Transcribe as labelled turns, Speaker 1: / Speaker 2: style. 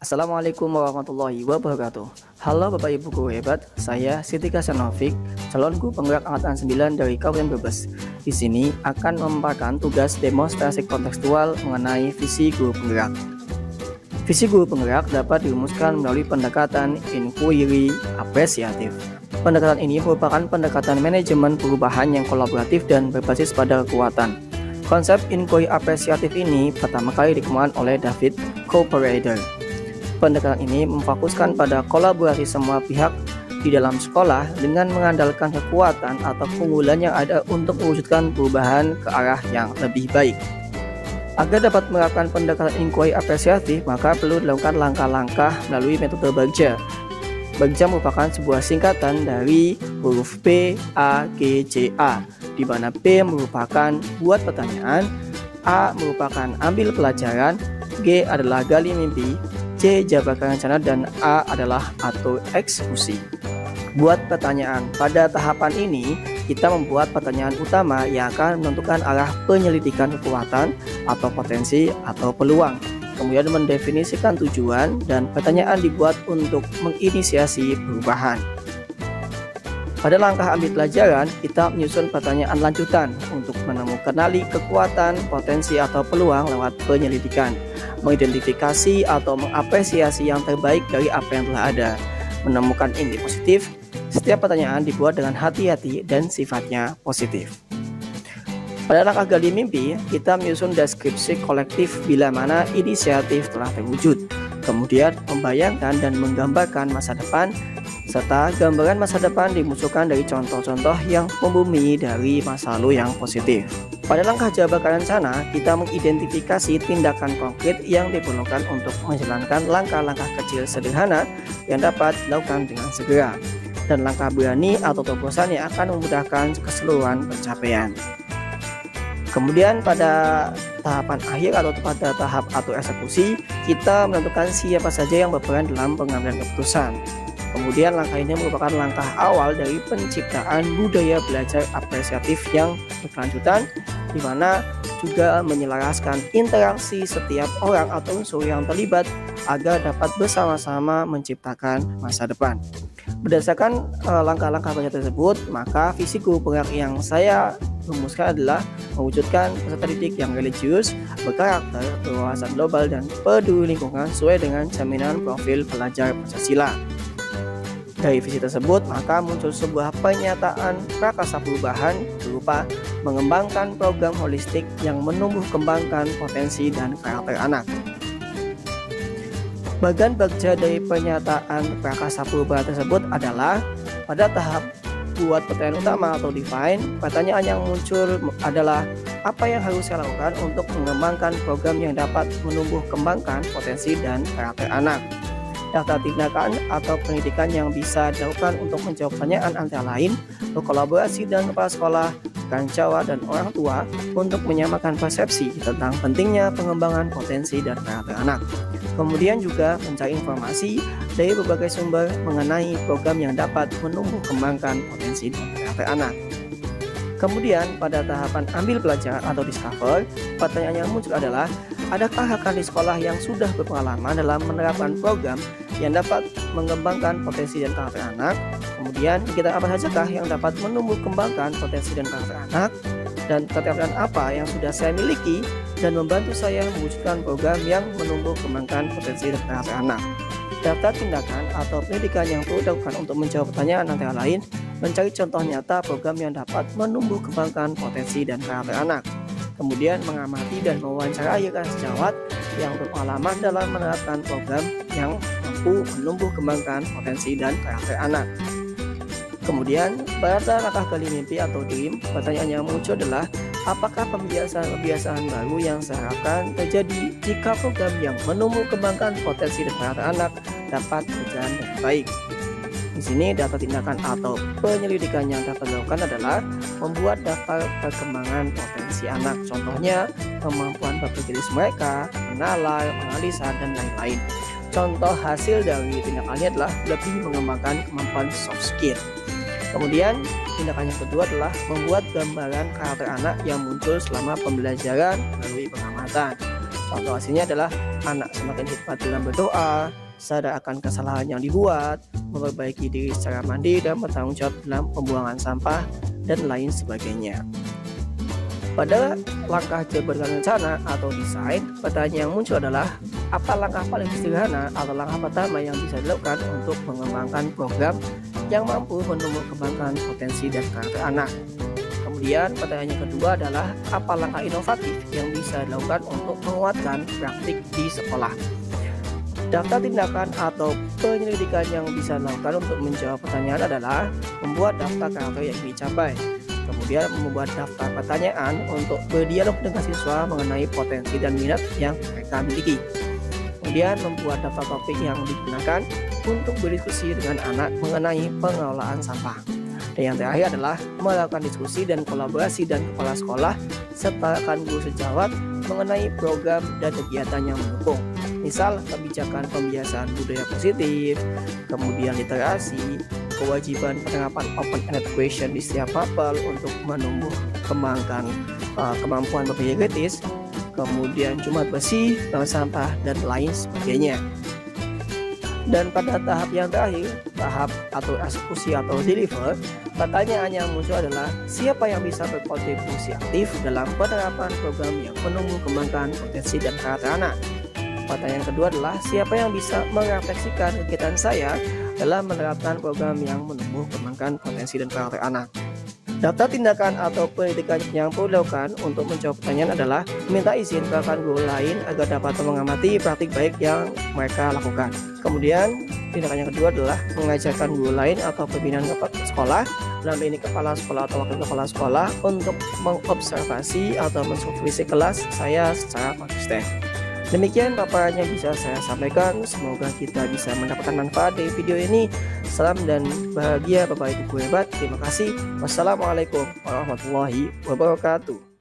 Speaker 1: Assalamualaikum warahmatullahi wabarakatuh. Halo Bapak Ibu guru hebat, saya Siti Kasanovic, calon guru penggerak angkatan 9 dari Kabupaten Brebes. Di sini akan memaparkan tugas demonstrasi kontekstual mengenai visi guru penggerak. Visi guru penggerak dapat dirumuskan melalui pendekatan inquiry apresiatif. Pendekatan ini merupakan pendekatan manajemen perubahan yang kolaboratif dan berbasis pada kekuatan. Konsep inquiry apresiatif ini pertama kali dikembangkan oleh David Cooperator. Pendekatan ini memfokuskan pada kolaborasi semua pihak di dalam sekolah dengan mengandalkan kekuatan atau keunggulan yang ada untuk mewujudkan perubahan ke arah yang lebih baik. Agar dapat menerapkan pendekatan inquiry apresiatif, maka perlu dilakukan langkah-langkah melalui metode Bagja. Bagja merupakan sebuah singkatan dari huruf P, A, G, C, A, di mana P merupakan buat pertanyaan, A merupakan ambil pelajaran, G adalah gali mimpi, C jabarkan rencana, dan A adalah atur eksekusi. Buat pertanyaan, pada tahapan ini kita membuat pertanyaan utama yang akan menentukan arah penyelidikan kekuatan atau potensi atau peluang. Kemudian mendefinisikan tujuan dan pertanyaan dibuat untuk menginisiasi perubahan. Pada langkah ambil pelajaran, kita menyusun pertanyaan lanjutan untuk menemukan kekuatan, potensi atau peluang lewat penyelidikan, mengidentifikasi atau mengapresiasi yang terbaik dari apa yang telah ada, menemukan inti positif. Setiap pertanyaan dibuat dengan hati-hati dan sifatnya positif. Pada langkah gali mimpi, kita menyusun deskripsi kolektif bila mana inisiatif telah terwujud, kemudian membayangkan dan menggambarkan masa depan, serta gambaran masa depan dimunculkan dari contoh-contoh yang membumi dari masa lalu yang positif. Pada langkah jabarkan rencana, kita mengidentifikasi tindakan konkret yang diperlukan untuk menjalankan langkah-langkah kecil sederhana yang dapat dilakukan dengan segera, dan langkah berani atau terobosan yang akan memudahkan keseluruhan pencapaian. Kemudian pada tahapan akhir atau pada tahap atur eksekusi, kita menentukan siapa saja yang berperan dalam pengambilan keputusan. Kemudian langkah ini merupakan langkah awal dari penciptaan budaya belajar apresiatif yang berkelanjutan, di mana juga menyelaraskan interaksi setiap orang atau unsur yang terlibat agar dapat bersama-sama menciptakan masa depan. Berdasarkan langkah-langkah belajar tersebut, maka visi guru penggerak yang saya rumuskan adalah mewujudkan peserta didik yang religius, berkarakter, berwawasan global, dan peduli lingkungan sesuai dengan jaminan profil pelajar Pancasila. Dari visi tersebut, maka muncul sebuah pernyataan prakarsa perubahan berupa mengembangkan program holistik yang menumbuh kembangkan potensi dan karakter anak. Bagian Bagja dari pernyataan prakarsa perubahan tersebut adalah pada tahap buat pertanyaan utama atau define. Pertanyaan yang muncul adalah apa yang harus saya lakukan untuk mengembangkan program yang dapat menumbuh kembangkan potensi dan karakter anak. Daftar tindakan atau pendidikan yang bisa dilakukan untuk menjawab pertanyaan antara lain berkolaborasi dengan kepala sekolah, rekan Jawa, dan orang tua untuk menyamakan persepsi tentang pentingnya pengembangan potensi dan karakter anak. Kemudian juga mencari informasi dari berbagai sumber mengenai program yang dapat menumbuh kembangkan potensi dan karakter anak. Kemudian pada tahapan ambil pelajaran atau discover, pertanyaan yang muncul adalah adakah rekan di sekolah yang sudah berpengalaman dalam menerapkan program yang dapat mengembangkan potensi dan karakter anak? Kemudian kegiatan apa sajakah yang dapat menumbuh kembangkan potensi dan karakter anak? Dan keterampilan apa yang sudah saya miliki dan membantu saya mewujudkan program yang menumbuh kembangkan potensi dan karakter anak? Daftar tindakan atau pendidikan yang perlu dilakukan untuk menjawab pertanyaan antara lain mencari contoh nyata program yang dapat menumbuh kembangkan potensi dan karakter anak. Kemudian mengamati dan mewawancarai rekan sejawat yang berpengalaman dalam menerapkan program yang mampu menumbuh kembangkan potensi dan karakter anak. Kemudian pada langkah gali mimpi atau dream, pertanyaan yang muncul adalah apakah pembiasaan-pembiasaan baru yang saya harapkan terjadi jika program yang menumbuh kembangkan potensi dan karakter anak dapat berjalan dengan baik. Di sini daftar tindakan atau penyelidikan yang dapat dilakukan adalah membuat daftar perkembangan potensi anak. Contohnya kemampuan berpikir mereka, mengenal, menganalisa, dan lain-lain. Contoh hasil dari tindakannya adalah lebih mengembangkan kemampuan soft skill. Kemudian tindakan yang kedua adalah membuat gambaran karakter anak yang muncul selama pembelajaran melalui pengamatan. Contoh hasilnya adalah anak semakin hikmat dalam berdoa, sadar akan kesalahan yang dibuat, memperbaiki diri secara mandiri dan bertanggung jawab dalam pembuangan sampah, dan lain sebagainya. Pada langkah jabar rencana atau desain, pertanyaan yang muncul adalah apa langkah paling sederhana atau langkah pertama yang bisa dilakukan untuk mengembangkan program yang mampu menumbuh kembangkan potensi dan karakter anak. Kemudian pertanyaan yang kedua adalah apa langkah inovatif yang bisa dilakukan untuk menguatkan praktik di sekolah. Daftar tindakan atau penyelidikan yang bisa dilakukan untuk menjawab pertanyaan adalah membuat daftar karakter yang ingin dicapai. Kemudian membuat daftar pertanyaan untuk berdialog dengan siswa mengenai potensi dan minat yang mereka miliki. Kemudian membuat daftar topik yang digunakan untuk berdiskusi dengan anak mengenai pengelolaan sampah. Dan yang terakhir adalah melakukan diskusi dan kolaborasi dengan kepala sekolah serta rekan guru sejawat mengenai program dan kegiatan yang mendukung. Misal kebijakan pembiasaan budaya positif, kemudian literasi, kewajiban penerapan open-ended question di setiap mapel untuk menumbuh kembangkan kemampuan berpikir kritis, kemudian Jumat bersih, bank sampah, dan lain sebagainya. Dan pada tahap yang terakhir, tahap atau eksekusi atau deliver, pertanyaan yang muncul adalah siapa yang bisa berkontribusi aktif dalam penerapan program yang menumbuh kembangkan potensi dan karakter anak. Pertanyaan kedua adalah siapa yang bisa merefleksikan kegiatan saya dalam menerapkan program yang menumbuh kembangkan potensi dan karakter anak. Daftar tindakan atau pendidikan yang perlu dilakukan untuk menjawab pertanyaan adalah meminta izin ke rekan guru lain agar dapat mengamati praktik baik yang mereka lakukan. Kemudian tindakan yang kedua adalah mengajarkan guru lain atau pimpinan sekolah, dalam ini kepala sekolah atau wakil kepala sekolah, untuk mengobservasi atau mensupervisi kelas saya secara konsisten. Demikian paparan yang bisa saya sampaikan. Semoga kita bisa mendapatkan manfaat dari video ini. Salam dan bahagia Bapak Ibu guru hebat. Terima kasih. Wassalamualaikum warahmatullahi wabarakatuh.